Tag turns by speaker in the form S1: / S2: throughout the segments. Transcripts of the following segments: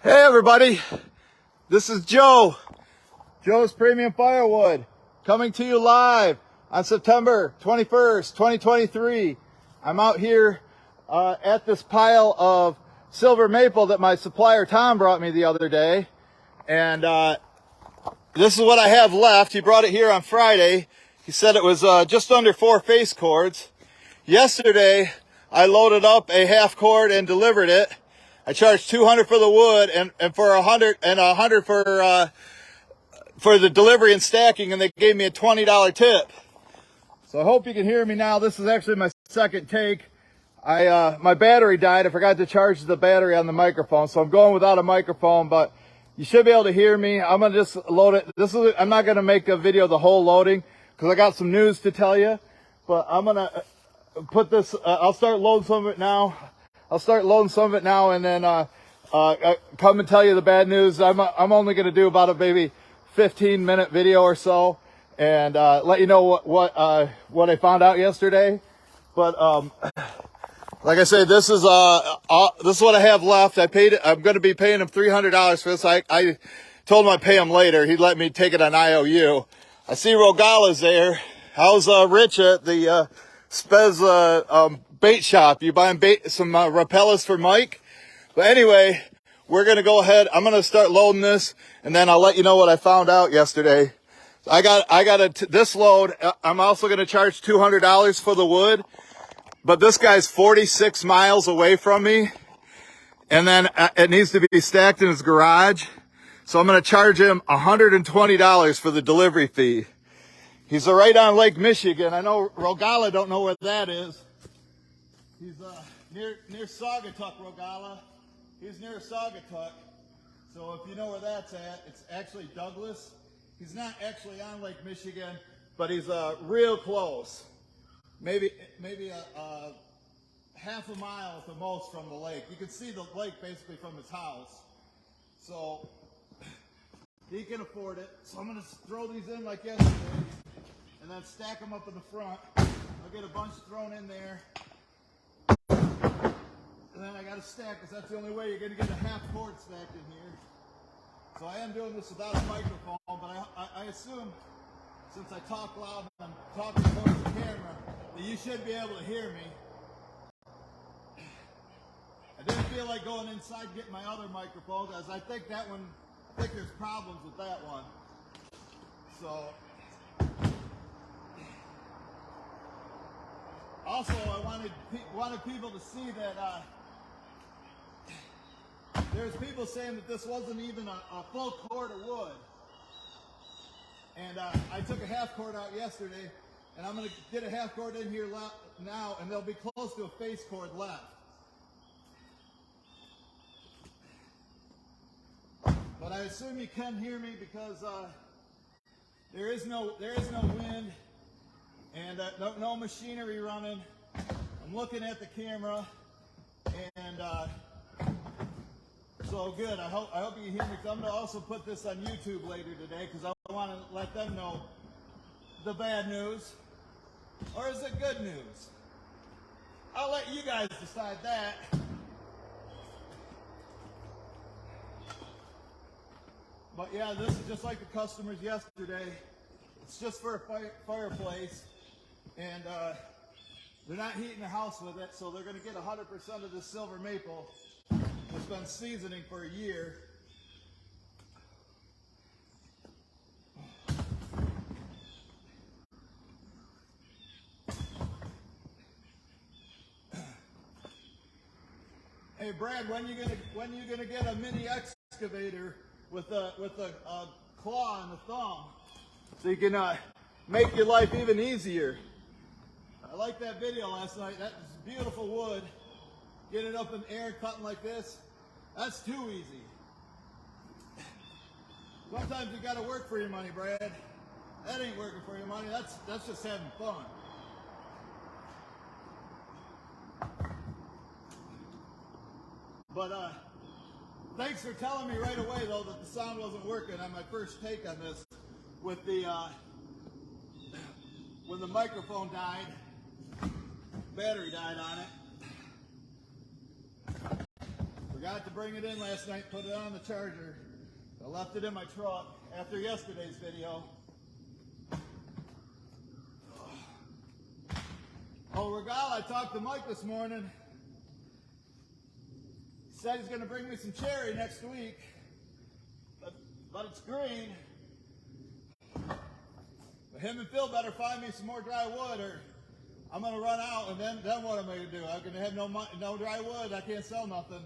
S1: Hey everybody, this is Joe, Joe's Premium Firewood, coming to you live on September 21st, 2023. I'm out here at this pile of silver maple that my supplier Tom brought me the other day, and this is what I have left. He brought it here on Friday. He said it was just under 4 face cords. Yesterday I loaded up a half cord and delivered it. I charged $200 for the wood and for $100 for the delivery and stacking, and they gave me a $20 tip. So I hope you can hear me now. This is actually my second take. My battery died. I forgot to charge the battery on the microphone, so I'm going without a microphone, but you should be able to hear me. I'm gonna just load it. I'm not gonna make a video of the whole loading because I got some news to tell you, but I'm gonna put this. I'll start loading some of it now. And then come and tell you the bad news. I'm only going to do about a maybe 15-minute video or so, and let you know what I found out yesterday. But like I say, this is what I have left. I'm going to be paying him $300 for this. I told him I'd pay him later. He let me take it on IOU. I see Rogala's there. How's Rich at the Spez bait shop? You buying some repellers for Mike? But anyway, we're gonna go ahead. I'm gonna start loading this, and then I'll let you know what I found out yesterday. I got this load. I'm also gonna charge $200 for the wood, but this guy's 46 miles away from me, and then it needs to be stacked in his garage. So I'm gonna charge him $120 for the delivery fee. He's right on Lake Michigan. I know Rogala don't know where that is. He's near Saugatuck, Rogala. He's near Saugatuck. So if you know where that's at, it's actually Douglas. He's not actually on Lake Michigan, but he's real close. Maybe a half a mile at the most from the lake. You can see the lake basically from his house. So he can afford it. So I'm going to throw these in like yesterday, and then stack them up in the front. I'll get a bunch thrown in there. And then I got to stack, because that's the only way you're going to get a half cord stacked in here. So I am doing this without a microphone, but I assume, since I talk loud and I'm talking towards the camera, that you should be able to hear me. I didn't feel like going inside and getting my other microphone, because I think there's problems with that one. So, also I wanted people to see that there's people saying that this wasn't even a full cord of wood. And I took a half cord out yesterday, and I'm going to get a half cord in here now, and there'll be close to a face cord left. But I assume you can hear me because there is no wind, and no machinery running. I'm looking at the camera, and so good. I hope you can hear me, because I'm going to also put this on YouTube later today, because I want to let them know the bad news. Or is it good news? I'll let you guys decide that. But yeah, this is just like the customers yesterday. It's just for a fireplace, and they're not heating the house with it, so they're going to get 100% of this silver maple. It's been seasoning for a year. Hey Brad, when you gonna get a mini excavator with a claw and a thumb, so you can make your life even easier? I liked that video last night. That was beautiful wood. Get it up in the air, cutting like this. That's too easy. Sometimes you gotta work for your money, Brad. That ain't working for your money. That's just having fun. But thanks for telling me right away though that the sound wasn't working on my first take on this. With the when the microphone died, battery died on it. forgot to bring it in last night, put it on the charger. I left it in my truck after yesterday's video. Oh, Regal, I talked to Mike this morning. He said he's going to bring me some cherry next week, but it's green. But him and Phil better find me some more dry wood, or I'm going to run out, and then what am I going to do? I'm going to have no dry wood. I can't sell nothing.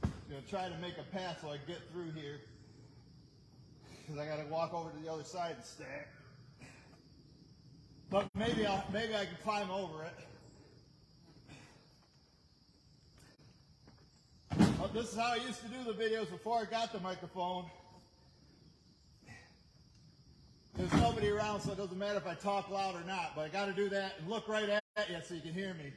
S1: I'm going to try to make a path so I can get through here, because I got to walk over to the other side and stack. But maybe I can climb over it. Well, this is how I used to do the videos before I got the microphone. There's nobody around, so it doesn't matter if I talk loud or not, but I got to do that and look right at you so you can hear me.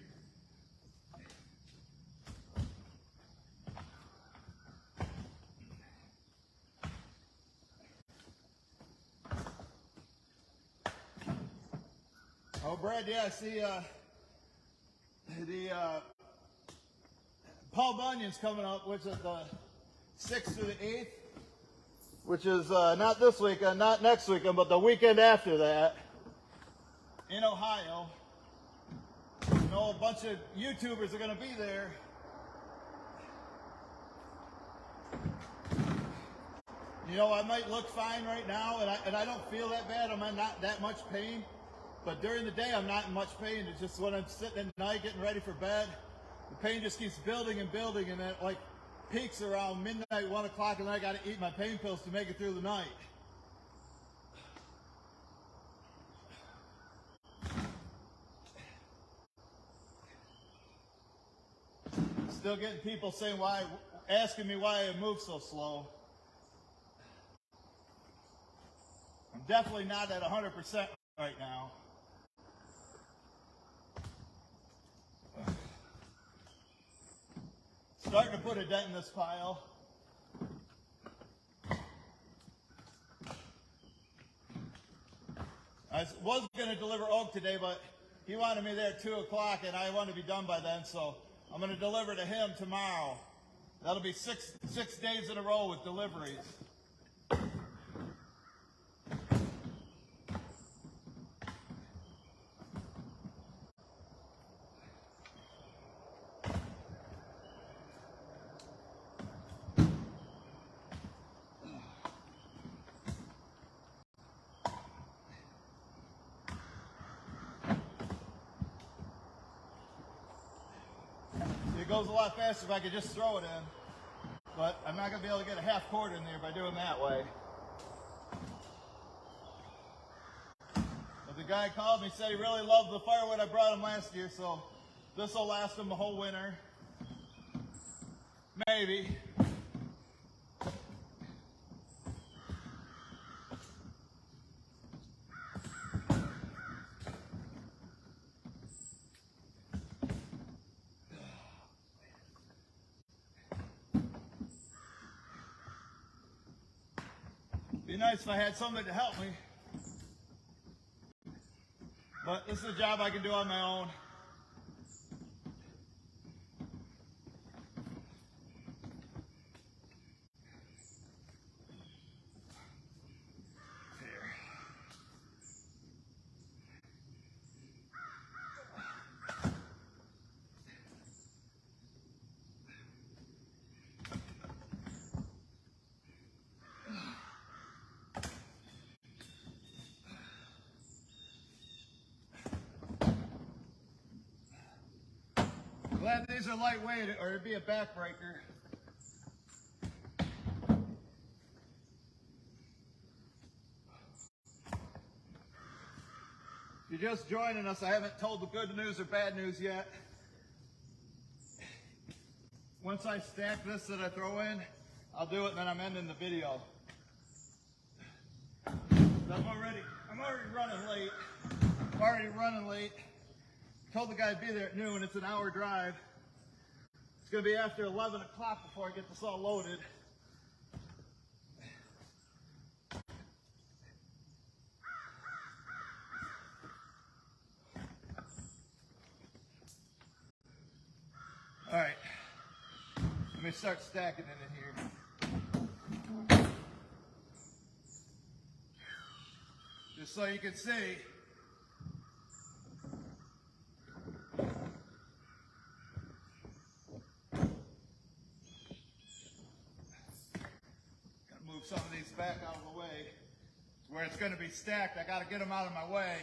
S1: Oh, Brad, yeah, I see the Paul Bunyan's coming up, which is the 6th to the 8th, which is not this weekend, not next weekend, but the weekend after that in Ohio. You know, a bunch of YouTubers are going to be there. You know, I might look fine right now, and I don't feel that bad. I'm not that much pain. But during the day, I'm not in much pain. It's just when I'm sitting at night getting ready for bed, the pain just keeps building and building, and it like peaks around midnight, 1 o'clock, and then I got to eat my pain pills to make it through the night. Still getting people saying asking me why I move so slow. I'm definitely not at 100% right now. Starting to put a dent in this pile. I was going to deliver oak today, but he wanted me there at 2 o'clock, and I want to be done by then, so I'm going to deliver to him tomorrow. That'll be six days in a row with deliveries. It goes a lot faster if I could just throw it in, but I'm not going to be able to get a half cord in there by doing that way. But the guy called me, said he really loved the firewood I brought him last year, so this will last him the whole winter. Maybe. Be nice if I had somebody to help me. But this is a job I can do on my own. Glad these are lightweight, or it'd be a backbreaker. If you're just joining us, I haven't told the good news or bad news yet. Once I stack this that I throw in, I'll do it, and then I'm ending the video. I'm already running late. Told the guy I'd be there at noon. It's an hour drive. It's going to be after 11 o'clock before I get this all loaded. me start stacking it in here. Just so you can see. Gotta move some of these back out of the way. Where it's going to be stacked, I got to get them out of my way.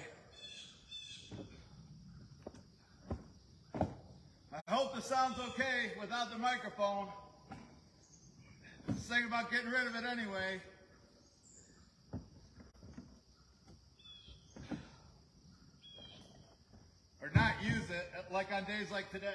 S1: I hope this sounds okay without the microphone. Just thinking about getting rid of it anyway. Or not use it, like on days like today.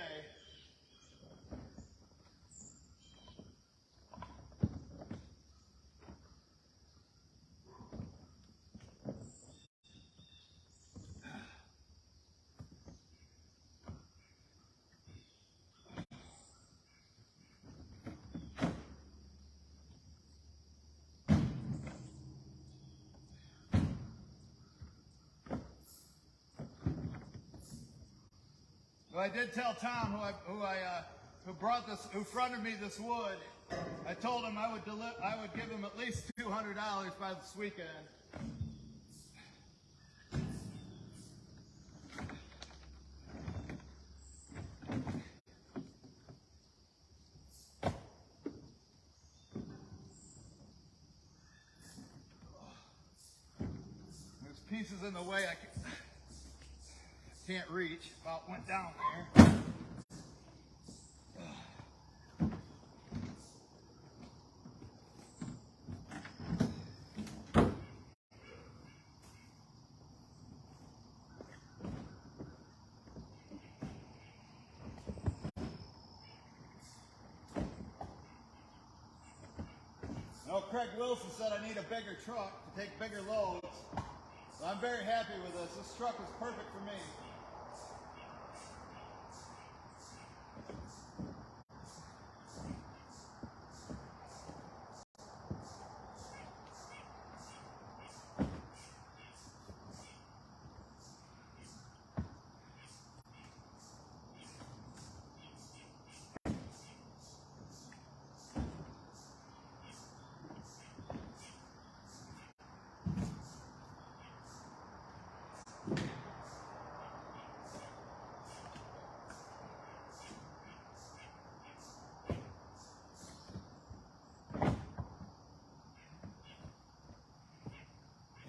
S1: Well, I did tell Tom, who fronted me this wood. I told him I would give him at least $200 by this weekend. There's pieces in the way I can't reach. About went down there. No, Craig Wilson said I need a bigger truck to take bigger loads. So I'm very happy with this. This truck is perfect for me.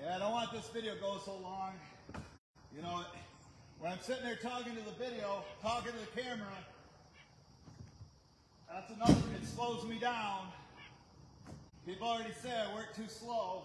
S1: Yeah, I don't want this video to go so long. You know, when I'm sitting there talking to the video, talking to the camera, that's another, it slows me down. People already say I work too slow.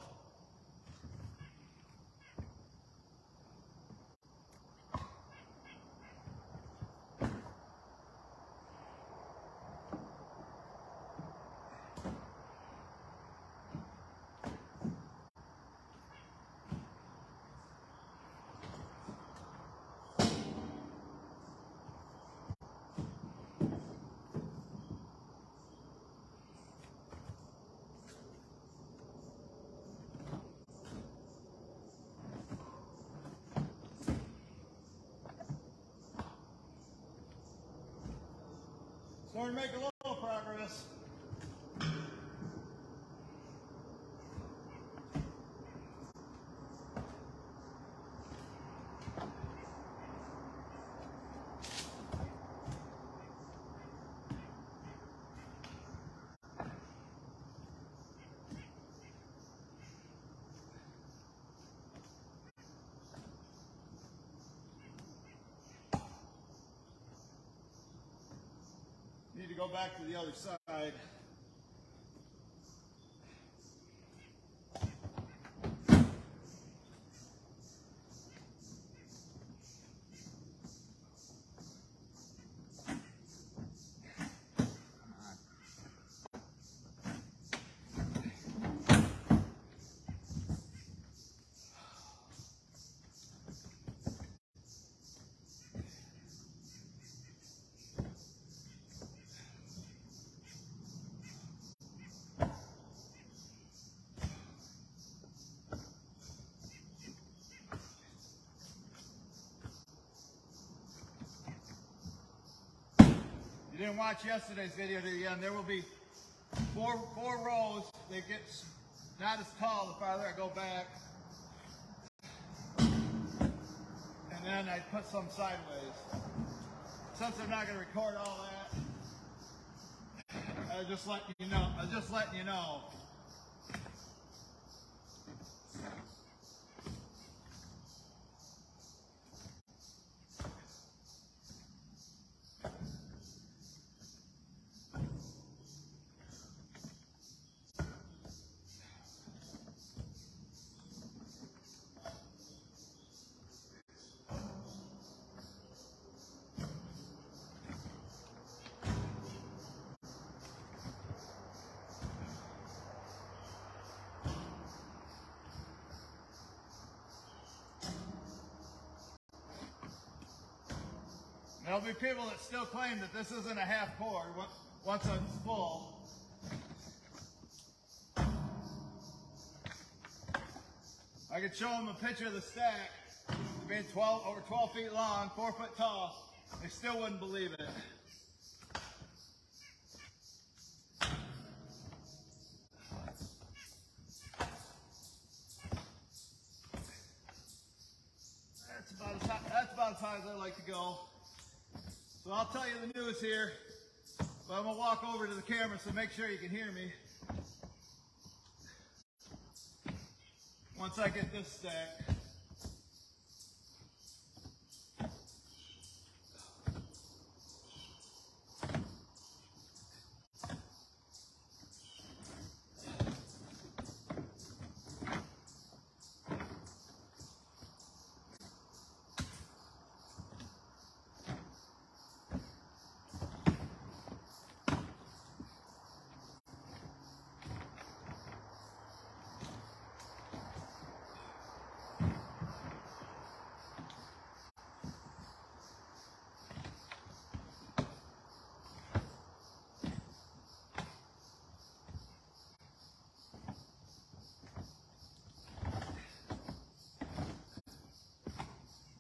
S1: Starting to make a little progress. Need to go back to the other side. didn't watch yesterday's video to the end, there will be four rows. They get not as tall the farther I go back. And then I put some sideways. Since I'm not going to record all that, I'm just letting you know. There'll be people that still claim that this isn't a half cord once it's full. I could show them a picture of the stack being over 12 feet long, 4 foot tall. They still wouldn't believe it. That's about as high as I like to go. So I'll tell you the news here, but I'm gonna walk over to the camera so make sure you can hear me. Once I get this stack.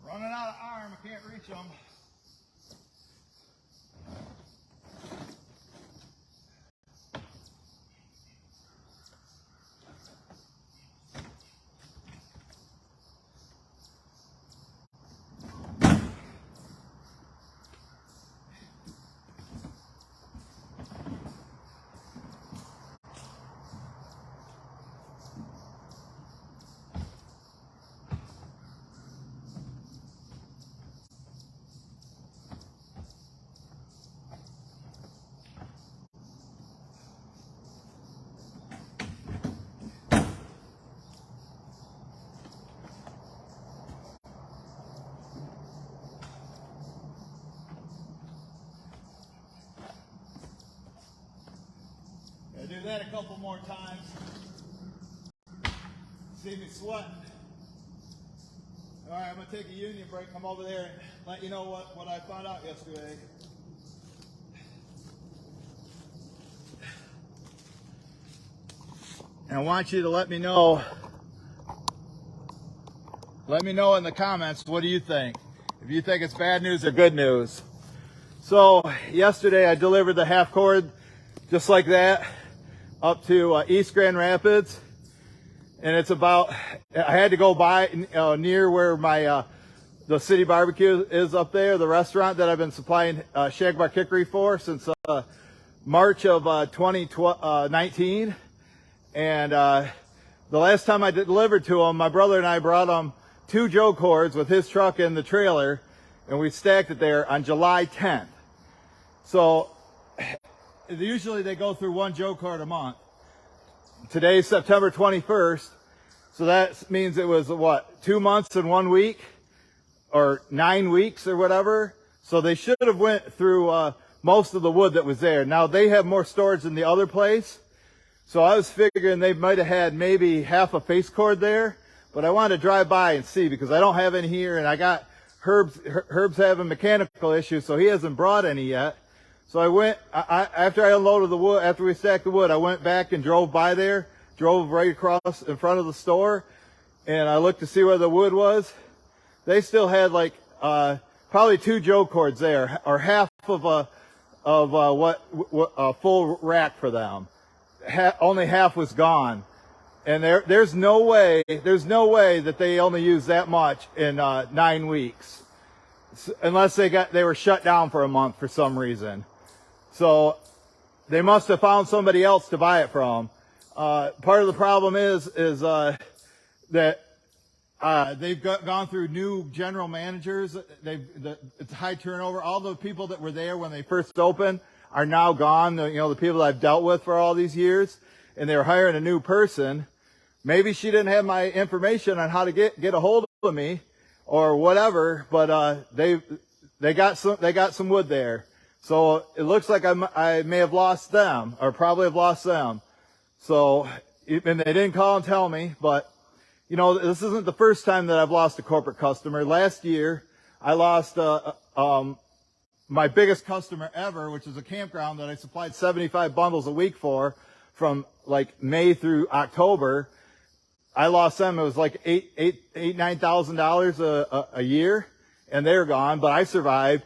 S1: Running out of arm, I can't reach them. Do that a couple more times. See me sweating. All right, I'm gonna take a union break, come over there and let you know what I found out yesterday. And I want you to let me know in the comments, what do you think? If you think it's bad news or good news. So yesterday I delivered the half cord just like that up to East Grand Rapids, and it's about, I had to go by near where my the City Barbecue is up there, the restaurant that I've been supplying shagbark hickory for since March of 2019. And the last time I delivered to him, my brother and I brought him 2 Joe cords with his truck in the trailer, and we stacked it there on July 10th. So usually they go through 1 Joe cord a month. Today's September 21st, so that means it was, what, 2 months and 1 week? Or 9 weeks or whatever. So they should have went through most of the wood that was there. Now they have more storage than the other place. So I was figuring they might have had maybe half a face cord there. But I wanted to drive by and see because I don't have any here, and I got Herb's having mechanical issues, so he hasn't brought any yet. So I went, after I unloaded the wood, after we stacked the wood, I went back and drove by there, drove right across in front of the store, and I looked to see where the wood was. They still had like, probably 2 Joe cords there, or half of of what a full rack for them. Only half was gone, and there's no way that they only used that much in 9 weeks, unless they were shut down for a month for some reason. So they must have found somebody else to buy it from. Part of the problem is that they've gone through new general managers. It's high turnover. All the people that were there when they first opened are now gone. The people that I've dealt with for all these years, and they were hiring a new person. Maybe she didn't have my information on how to get a hold of me or whatever, but they got some wood there. So it looks like I may have lost them, or probably have lost them. So, and they didn't call and tell me, but this isn't the first time that I've lost a corporate customer. Last year, I lost my biggest customer ever, which is a campground that I supplied 75 bundles a week for, from like May through October. I lost them. It was like $9,000 a year, and they're gone. But I survived.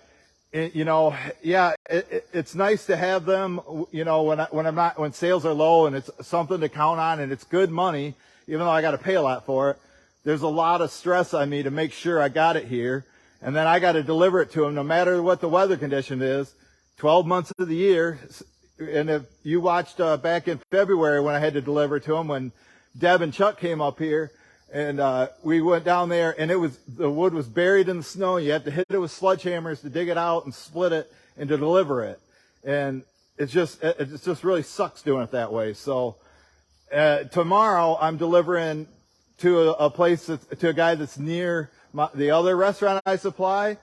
S1: It's nice to have them. When sales are low and it's something to count on and it's good money, even though I got to pay a lot for it. There's a lot of stress on me to make sure I got it here, and then I got to deliver it to them no matter what the weather condition is, 12 months of the year. And if you watched back in February when I had to deliver to them, when Deb and Chuck came up here, and we went down there, and the wood was buried in the snow. You have to hit it with sledgehammers to dig it out and split it and to deliver it. And it just really sucks doing it that way. So tomorrow I'm delivering to a guy that's near the other restaurant I supply,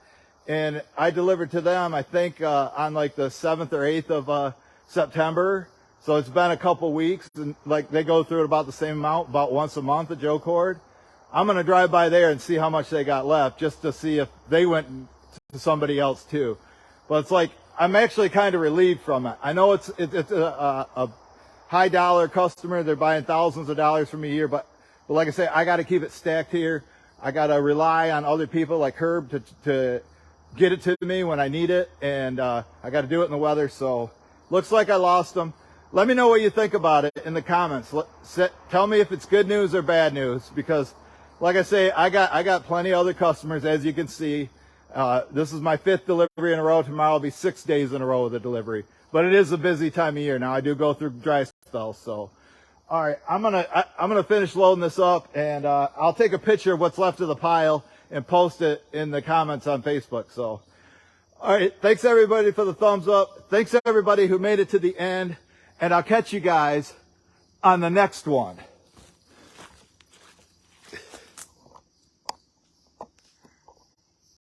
S1: and I delivered to them, I think, on like the 7th or 8th of September. So it's been a couple weeks, and like they go through it about the same amount, about once a month at Joe Cord. I'm going to drive by there and see how much they got left, just to see if they went to somebody else too. But it's like, I'm actually kind of relieved from it. I know it's a high dollar customer. They're buying thousands of dollars from me a year, but like I say, I got to keep it stacked here. I got to rely on other people like Herb to get it to me when I need it, and I got to do it in the weather. So looks like I lost them. Let me know what you think about it in the comments. Tell me if it's good news or bad news, because like I say, I got plenty of other customers, as you can see. This is my 5th delivery in a row. Tomorrow will be 6 days in a row with a delivery. But it is a busy time of year now. I do go through dry spells. So, all right, I'm gonna finish loading this up, and I'll take a picture of what's left of the pile and post it in the comments on Facebook. So, all right, thanks everybody for the thumbs up. Thanks everybody who made it to the end, and I'll catch you guys on the next one.